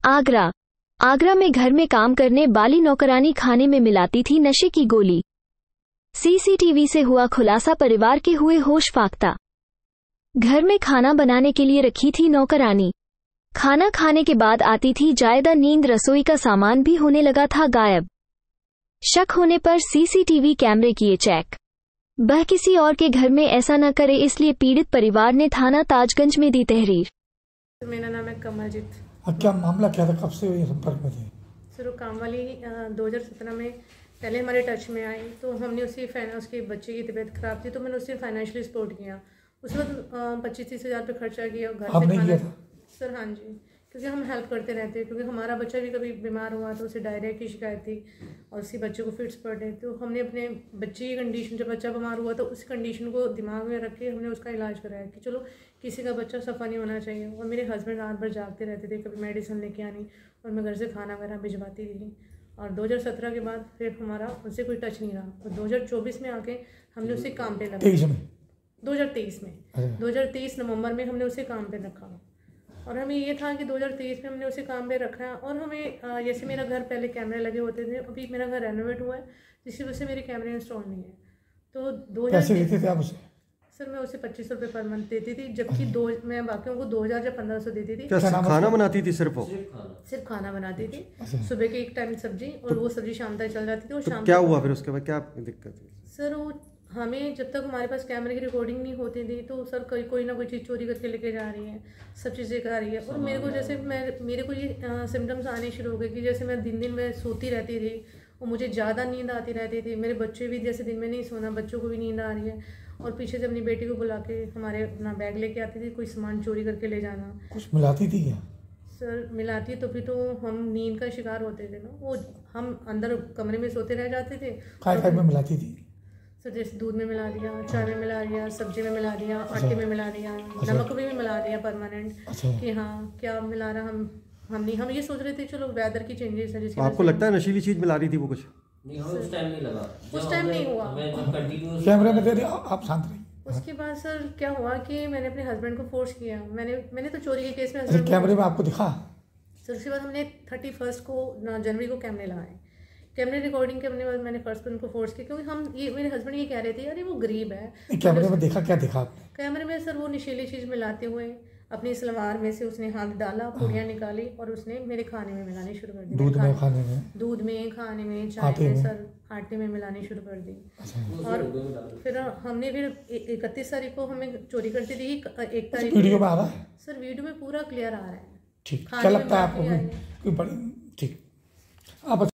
आगरा में घर में काम करने वाली नौकरानी खाने में मिलाती थी नशे की गोली। सीसीटीवी से हुआ खुलासा, परिवार के हुए होश फाख्ता। घर में खाना बनाने के लिए रखी थी नौकरानी। खाना खाने के बाद आती थी जायदा नींद, रसोई का सामान भी होने लगा था गायब। शक होने पर सीसीटीवी कैमरे किए चेक। वह किसी और के घर में ऐसा न करे, इसलिए पीड़ित परिवार ने थाना ताजगंज में दी तहरीर। मेरा नाम है कमलजीत। क्या मामला क्या था, कब से ये संपर्क में थे? सर वो काम वाली 2017 में पहले हमारे टच में आई, तो हमने उसके बच्चे की तबीयत खराब थी, तो मैंने उससे फाइनेंशियली सपोर्ट किया। उस वक्त 25-30 हज़ार पे खर्चा किया घर से आपने किया था? सर हाँ जी, क्योंकि हम हेल्प करते रहते हैं, क्योंकि हमारा बच्चा भी कभी बीमार हुआ तो उसे डायरिया की शिकायत थी और उसी बच्चे को फिट्स पड़ रहे, तो हमने अपने बच्चे की कंडीशन, जब बच्चा बीमार हुआ तो उस कंडीशन को दिमाग में रख के हमने उसका इलाज कराया कि चलो किसी का बच्चा सफ़ा नहीं होना चाहिए। और मेरे हस्बैंड रात भर जागते रहते थे, कभी मेडिसिन लेके आनी और मैं घर से खाना वगैरह भिजवाती थी। और 2017 के बाद फिर हमारा उससे कोई टच नहीं रहा, और 2024 में आके हमने उसे काम पे लगा। 2023 में 2023 नवंबर में हमने उसे काम पे रखा, और हमें ये था कि 2023 में हमने उसे काम पे रखा है। और हमें जैसे मेरा घर पहले कैमरे लगे होते थे, अभी मेरा घर रेनोवेट हुआ है, जिसकी वजह से मेरे कैमरे इंस्टॉल नहीं है। तो 2000 देते थे आप उसे? सर मैं उसे 2500 रुपये पर मंथ देती थी, जबकि मैं बाकियों को 2000 या 1500 देती थी। क्या खाना बनाती थी? सिर्फ खाना बनाती थी। सुबह के एक टाइम सब्जी, और वो सब्जी शाम तक चल जाती थी। और शाम क्या हुआ फिर उसके बाद, क्या दिक्कत थी? सर वो हमें जब तक हमारे पास कैमरे की रिकॉर्डिंग नहीं होती थी, तो सर कोई ना कोई चीज़ चोरी करके लेके जा रही है, सब चीज़ें कर रही है। और मेरे को जैसे मेरे को ये सिम्टम्स आने शुरू हो गए कि जैसे मैं दिन में सोती रहती थी और मुझे ज़्यादा नींद आती रहती थी। मेरे बच्चे भी जैसे दिन में नहीं सोना, बच्चों को भी नींद आ रही है। और पीछे से अपनी बेटी को बुला के हमारे अपना बैग लेके आती थी, कोई सामान चोरी करके ले जाना। कुछ मिलाती थी क्या? सर मिलाती तो भी तो हम नींद का शिकार होते थे ना, वो हम अंदर कमरे में सोते रह जाते थे। काय में मिलाती थी? सर जैसे दूध में मिला दिया, चाय में मिला दिया, सब्जी में मिला दिया, आटे में मिला दिया, नमक में भी मिला दिया परमानेंट। कि हाँ क्या मिला रहा, हम ये सोच रहे थे चलो वेदर की चेंजेस है जिसकी। आपको लगता है नशीली चीज मिला रही थी वो कुछ? नहीं, हमें उस टाइम नहीं लगा, उस टाइम नहीं हुआ। कैमरे में दे रहे, आप शांत रहिए। उसके बाद सर क्या हुआ कि मैंने अपने हस्बैंड को फोर्स किया। मैंने तो चोरी के केस में कैमरे में आपको दिखा? सर उसके बाद हमने 31 को जनवरी को कैमरे लगाए। कैमरे रिकॉर्डिंग करने के बाद मैंने फर्स्ट उनको फोर्स किया, क्योंकि मेरे हस्बैंड ये कह रहे थे अरे वो गरीब है। कैमरे में देखा, क्या देखा आपने? कैमरे में सर वो नशीली चीज़ मिलाते हुए अपनी सलवार में से उसने हाथ डाला, पुड़ियाँ निकाली और उसने मेरे खाने में मिलानी शुरू कर दी। दूध में, खाने में, खाने में, चाय में, सर आटे में मिलानी शुरू कर दी। और फिर हमने 31 तारीख को हमें चोरी करती थी। 1 तारीख वीडियो में आ रहा है? सर वीडियो में पूरा क्लियर आ रहा है। ठीक, क्या लगता है आपको? ठीक, आप